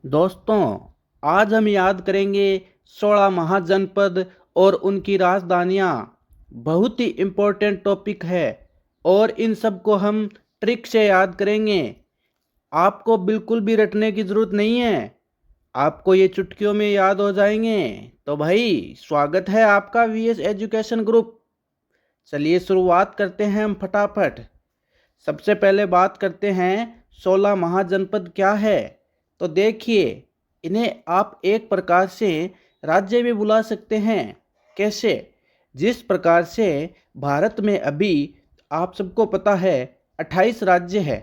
दोस्तों, आज हम याद करेंगे 16 महाजनपद और उनकी राजधानियाँ। बहुत ही इम्पोर्टेंट टॉपिक है और इन सब को हम ट्रिक से याद करेंगे। आपको बिल्कुल भी रटने की ज़रूरत नहीं है, आपको ये चुटकियों में याद हो जाएंगे। तो भाई, स्वागत है आपका वीएस एजुकेशन ग्रुप। चलिए शुरुआत करते हैं हम फटाफट। सबसे पहले बात करते हैं 16 महाजनपद क्या है। तो देखिए, इन्हें आप एक प्रकार से राज्य भी बुला सकते हैं। कैसे? जिस प्रकार से भारत में अभी आप सबको पता है 28 राज्य है,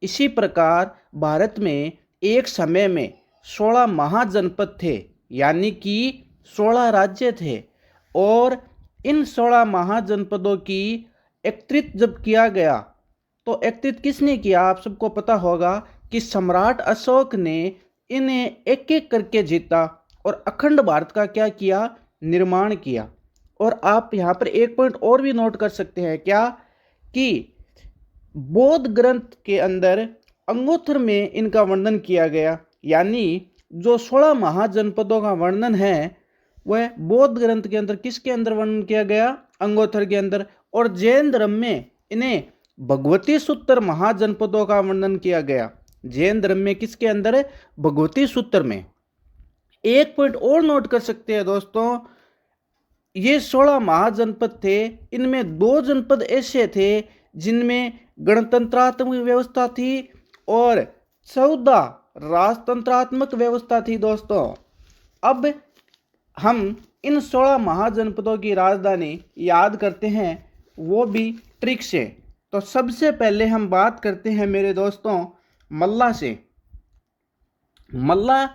इसी प्रकार भारत में एक समय में 16 महाजनपद थे, यानी कि 16 राज्य थे। और इन 16 महाजनपदों की एकत्रित जब किया गया, तो एकत्रित किसने किया? आप सबको पता होगा कि सम्राट अशोक ने इन्हें एक एक करके जीता और अखंड भारत का क्या किया? निर्माण किया। और आप यहाँ पर एक पॉइंट और भी नोट कर सकते हैं, क्या कि बौद्ध ग्रंथ के अंदर अंगोत्थर में इनका वर्णन किया गया। यानी जो 16 महाजनपदों का वर्णन है वह बौद्ध ग्रंथ के अंदर किसके अंदर वर्णन किया गया? अंगोत्थर के अंदर। और जैन धर्म में इन्हें भगवती सूत्र महाजनपदों का वर्णन किया गया। जैन धर्म में किसके अंदर? भगवती सूत्र में। एक पॉइंट और नोट कर सकते हैं दोस्तों, ये 16 महाजनपद थे, इनमें 2 जनपद ऐसे थे जिनमें गणतंत्रात्मक व्यवस्था थी और 14 राजतंत्रात्मक व्यवस्था थी। दोस्तों, अब हम इन 16 महाजनपदों की राजधानी याद करते हैं, वो भी ट्रिक से। तो सबसे पहले हम बात करते हैं मेरे दोस्तों मल्ला से। मल्ला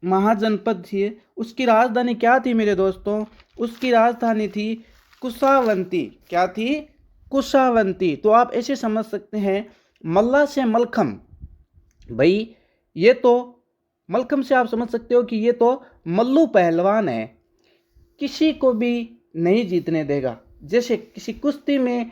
महाजनपद थी, उसकी राजधानी क्या थी मेरे दोस्तों? उसकी राजधानी थी कुशावंती। क्या थी? कुशावंती। तो आप ऐसे समझ सकते हैं, मल्ला से मलखम। भाई, ये तो मलखम से आप समझ सकते हो कि ये तो मल्लू पहलवान है, किसी को भी नहीं जीतने देगा। जैसे किसी कुश्ती में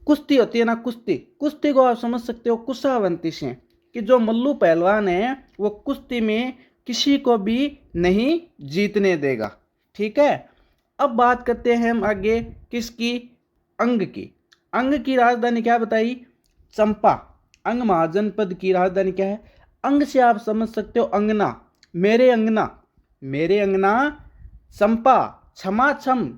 कुश्ती होती है ना, कुश्ती कुश्ती को आप समझ सकते हो कुशावंती से, कि जो मल्लू पहलवान है वो कुश्ती में किसी को भी नहीं जीतने देगा। ठीक है। अब बात करते हैं हम आगे किसकी? अंग की। अंग की राजधानी क्या बताई? चंपा। अंग महाजनपद की राजधानी क्या है? अंग से आप समझ सकते हो अंगना, मेरे अंगना। मेरे अंगना चंपा क्षमा छम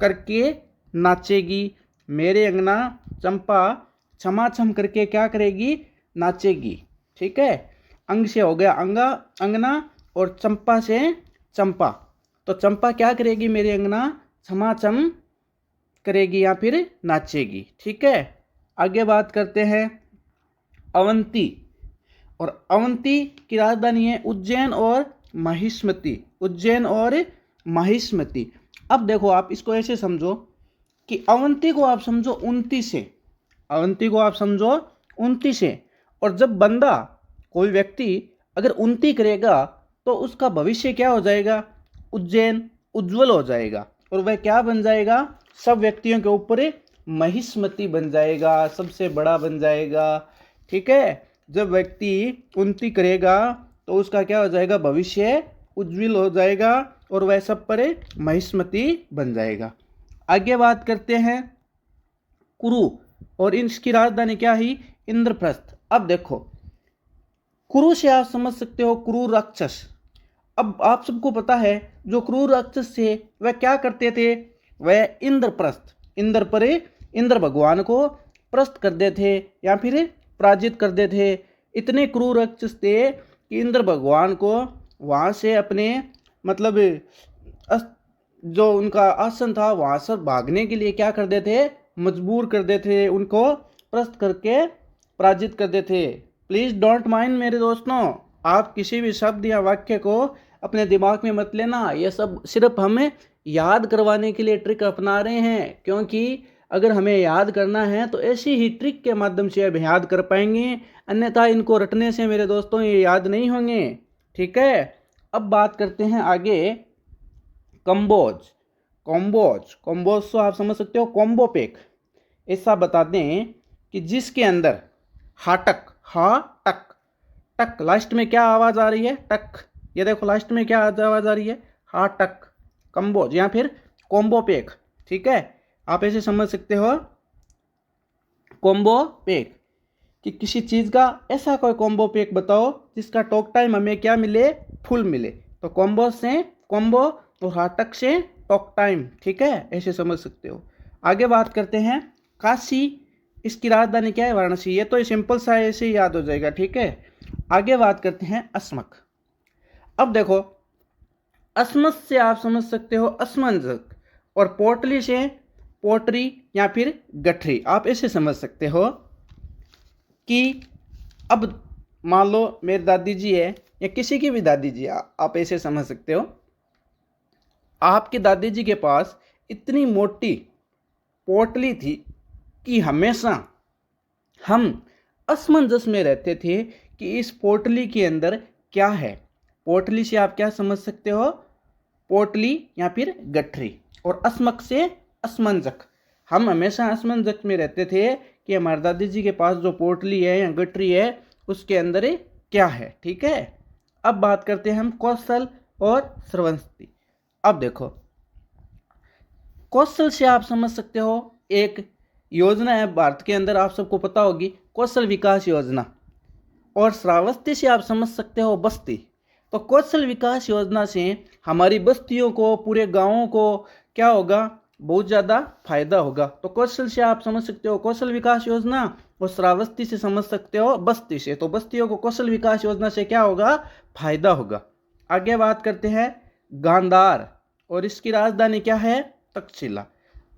करके नाचेगी। मेरे अंगना चंपा क्षमा छम करके क्या करेगी? नाचेगी। ठीक है। अंग से हो गया अंगा, अंगना, और चंपा से चंपा। तो चंपा क्या करेगी? मेरे अंगना क्षमा छम करेगी या फिर नाचेगी। ठीक है। आगे बात करते हैं अवंती। और अवंती की राजधानी है उज्जैन और महिष्मती। उज्जैन और महिष्मती। अब देखो, आप इसको ऐसे समझो कि अवंती को आप समझो 29 से। अवंती को आप समझो 29 से। और जब बंदा, कोई व्यक्ति अगर उन्नति करेगा तो उसका भविष्य क्या हो जाएगा? उज्जैन उज्जवल हो जाएगा। और वह क्या बन जाएगा? सब व्यक्तियों के ऊपर महिष्मती बन जाएगा, सबसे बड़ा बन जाएगा। ठीक है। जब व्यक्ति उन्नति करेगा तो उसका क्या हो जाएगा? भविष्य उज्जवल हो जाएगा और वह सब पर महिष्मती बन जाएगा। आगे बात करते हैं कुरु, और इसकी राजधानी क्या है? इंद्रप्रस्थ। अब देखो, कुरु से आप समझ सकते हो क्रूर राक्षस। अब आप सबको पता है जो क्रूर राक्षस थे वह क्या करते थे? वह इंद्रप्रस्थ, इंद्र पर इंद्र भगवान को प्रस्त कर देते थे या फिर पराजित कर देते थे। इतने क्रूर राक्षस थे कि इंद्र भगवान को वहाँ से अपने मतलब जो उनका आसन था वहाँ से भागने के लिए क्या कर देते थे? मजबूर कर देते थे, उनको प्रस्त करके पराजित कर देते थे। प्लीज़ डोंट माइंड मेरे दोस्तों, आप किसी भी शब्द या वाक्य को अपने दिमाग में मत लेना। ये सब सिर्फ हमें याद करवाने के लिए ट्रिक अपना रहे हैं, क्योंकि अगर हमें याद करना है तो ऐसी ही ट्रिक के माध्यम से अब याद कर पाएंगे, अन्यथा इनको रटने से मेरे दोस्तों ये याद नहीं होंगे। ठीक है। अब बात करते हैं आगे कंबोज। कॉम्बोज, कॉम्बोज तो आप समझ सकते हो कॉम्बो पैक। ऐसा बताते हैं कि जिसके अंदर हाटक, हा टक टक, लास्ट में क्या आवाज आ रही है? टक। ये देखो लास्ट में क्या आवाज आ रही है? हाँ टक। कंबोज या फिर कॉम्बो पैक, ठीक है, आप ऐसे समझ सकते हो कॉम्बो पैक, कि किसी चीज़ का ऐसा कोई कॉम्बो पैक बताओ जिसका टॉक टाइम हमें क्या मिले? फुल मिले। तो कॉम्बो से कॉम्बो और हाटक से टॉक टाइम, ठीक है, ऐसे समझ सकते हो। आगे बात करते हैं काशी, इसकी राजधानी क्या है? वाराणसी। ये तो सिंपल सा ऐसे ही याद हो जाएगा, ठीक है। आगे बात करते हैं अस्मक। अब देखो अस्मक से आप समझ सकते हो असमंजक, और पोटली से पोटरी या फिर गठरी, आप ऐसे समझ सकते हो कि अब मान लो मेरी दादी जी है या किसी की भी दादी जी, आप ऐसे समझ सकते हो आपकी दादी जी के पास इतनी मोटी पोटली थी कि हमेशा हम असमंजस में रहते थे कि इस पोटली के अंदर क्या है। पोटली से आप क्या समझ सकते हो? पोटली या फिर गठरी, और अस्मक से असमंजक। हम हमेशा असमंजक में रहते थे कि हमारे दादी जी के पास जो पोटली है या गठरी है उसके अंदर क्या है, ठीक है। अब बात करते हैं हम कौशल और श्रवस्ती। अब देखो कौशल से आप समझ सकते हो एक योजना है भारत के अंदर, आप सबको पता होगी, कौशल विकास योजना। और श्रावस्ती से आप समझ सकते हो बस्ती। तो कौशल विकास योजना से हमारी बस्तियों को, पूरे गांवों को क्या होगा? बहुत ज़्यादा फायदा होगा। तो कौशल से आप समझ सकते हो कौशल विकास योजना, और श्रावस्ती से समझ सकते हो बस्ती से। तो बस्तियों को कौशल विकास योजना से क्या होगा? फायदा होगा। आगे बात करते हैं गांधार, और इसकी राजधानी क्या है? तक्षशिला।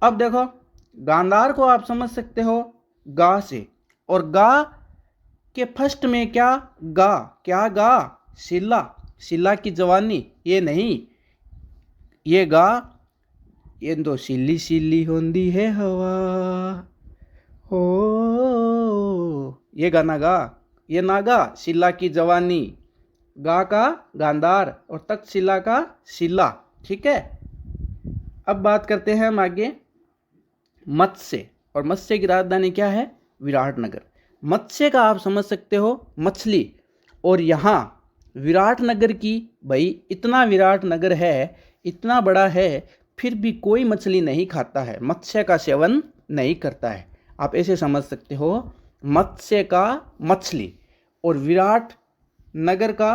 अब देखो गांधार को आप समझ सकते हो गा से, और गा के फर्स्ट में क्या? गा, क्या गा? शिला, शिला की जवानी, ये नहीं, ये गा, ये तो शिली शिली होंदी है हवा हो, ये गाना गा, ये ना गा, शिला की जवानी, गा का गांधार और तक्षशिला का शिला, ठीक है। अब बात करते हैं हम आगे मत्स्य, और मत्स्य की राजधानी क्या है? विराटनगर। मत्स्य का आप समझ सकते हो मछली, और यहाँ विराटनगर की, भाई इतना विराटनगर है, इतना बड़ा है, फिर भी कोई मछली नहीं खाता है, मत्स्य का सेवन नहीं करता है। आप ऐसे समझ सकते हो मत्स्य का मछली, और विराट नगर का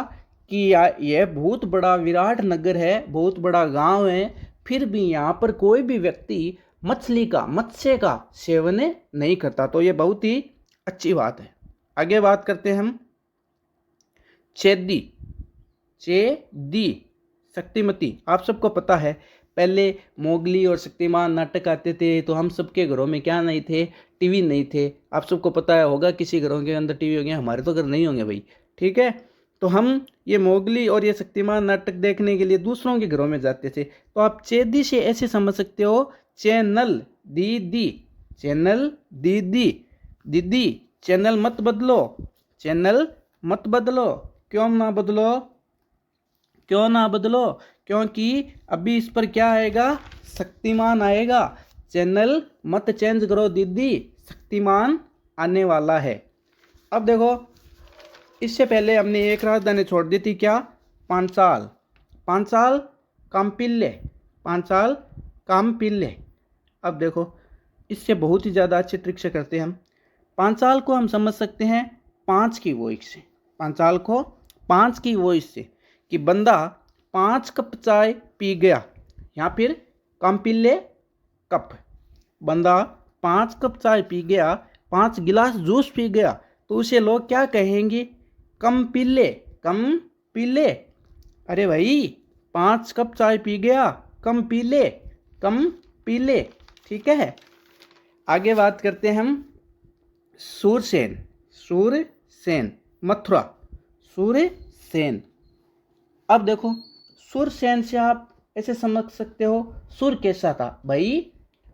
कि यह बहुत बड़ा विराट नगर है, बहुत बड़ा गांव है, फिर भी यहाँ पर कोई भी व्यक्ति मछली का, मत्स्य का सेवन नहीं करता। तो ये बहुत ही अच्छी बात है। आगे बात करते हैं हम चेदी, चेदी शक्तिमती। आप सबको पता है पहले मोगली और शक्तिमान नाटक आते थे, तो हम सबके घरों में क्या नहीं थे? टीवी नहीं थे। आप सबको पता है होगा किसी घरों के अंदर टीवी होंगे, हमारे तो घर नहीं होंगे भाई, ठीक है। तो हम ये मोगली और ये शक्तिमान नाटक देखने के लिए दूसरों के घरों में जाते थे। तो आप चेदी से ऐसे समझ सकते हो चैनल दीदी, चैनल दीदी, दीदी चैनल मत बदलो, चैनल मत बदलो। क्यों ना बदलो? क्यों ना बदलो? क्योंकि अभी इस पर क्या आएगा? शक्तिमान आएगा। चैनल मत चेंज करो दीदी, शक्तिमान आने वाला है। अब देखो इससे पहले हमने एक राजधानी छोड़ दी थी, क्या? पांचाल, पांचाल कामपिल्ले, पांचाल कामपिल्ले। अब देखो इससे बहुत ही ज़्यादा अच्छे ट्रिक से करते हैं हम। पांचाल को हम समझ सकते हैं 5 की वॉइस से, पांचाल को 5 की वॉइस से, कि बंदा 5 कप चाय पी गया, या फिर कामपिल्ले कप, बंदा 5 कप चाय पी गया, 5 गिलास जूस पी गया, तो उसे लोग क्या कहेंगे? कम पीले, कम पीले। अरे भाई 5 कप चाय पी गया, कम पीले, कम पीले, ठीक है। आगे बात करते हैं हम सूरसेन, सूरसेन मथुरा, सूरसेन। अब देखो सूरसेन से आप ऐसे समझ सकते हो सुर कैसा था? भाई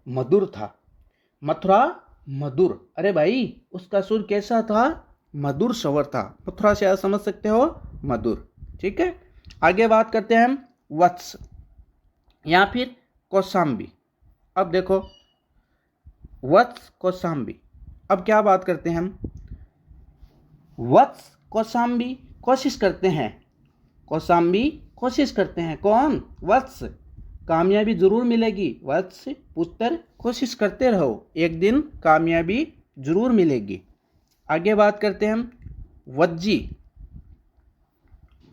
मधुर था, मथुरा मधुर। अरे भाई उसका सुर कैसा था? मधुर स्वर था। मथुरा से आप समझ सकते हो मधुर, ठीक है। आगे बात करते हैं हम वत्स या फिर कौशाम्बी। अब देखो वत्स कौशाम्बी, अब क्या बात करते हैं हम? वत्स कौशाम्बी कोशिश करते हैं। कौशाम्बी कोशिश करते हैं। कौन? वत्स। कामयाबी जरूर मिलेगी। वत्स पुत्र कोशिश करते रहो, एक दिन कामयाबी जरूर मिलेगी। आगे बात करते हैं हम वज्जी,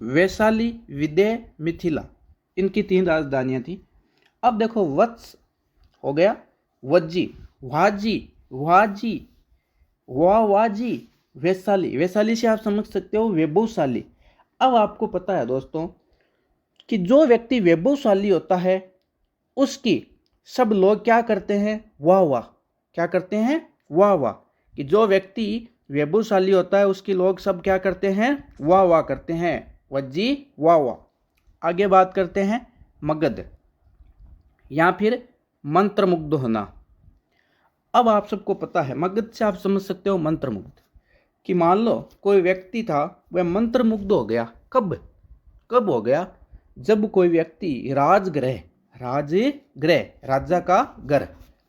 वैशाली, विदेह, मिथिला, इनकी 3 राजधानियां थी। अब देखो वत्स हो गया, वज्जी, वाजी, वाजी, वाजी, वैशाली। वैशाली से आप समझ सकते हो वैभवशाली। अब आपको पता है दोस्तों कि जो व्यक्ति वैभवशाली होता है उसकी सब लोग क्या करते हैं? वाह वाह। क्या करते हैं? वाह वाह। कि जो व्यक्ति वैभवशाली होता है उसकी लोग सब क्या करते हैं? वाह वाह करते हैं। वज्जी, वाह वाह। आगे बात करते हैं मगध या फिर मंत्रमुग्ध होना। अब आप सबको पता है मगध से आप समझ सकते हो मंत्रमुग्ध, कि मान लो कोई व्यक्ति था वह मंत्रमुग्ध हो गया। कब हो गया? जब कोई व्यक्ति राजगृह,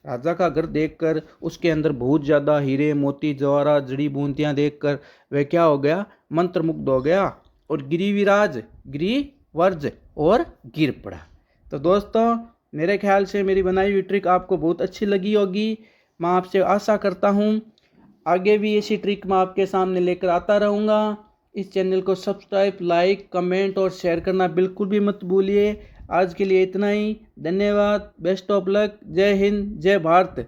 राजा का घर देखकर उसके अंदर बहुत ज़्यादा हीरे मोती जवाहरात जड़ी बूटियाँ देखकर वह क्या हो गया? मंत्रमुग्ध हो गया और गिरिवर्ज और गिर पड़ा। तो दोस्तों मेरे ख्याल से मेरी बनाई हुई ट्रिक आपको बहुत अच्छी लगी होगी। मैं आपसे आशा करता हूँ आगे भी ऐसी ट्रिक मैं आपके सामने लेकर आता रहूँगा। इस चैनल को सब्सक्राइब, लाइक, कमेंट और शेयर करना बिल्कुल भी मत भूलिए। आज के लिए इतना ही। धन्यवाद। Best of luck. जय हिंद, जय भारत।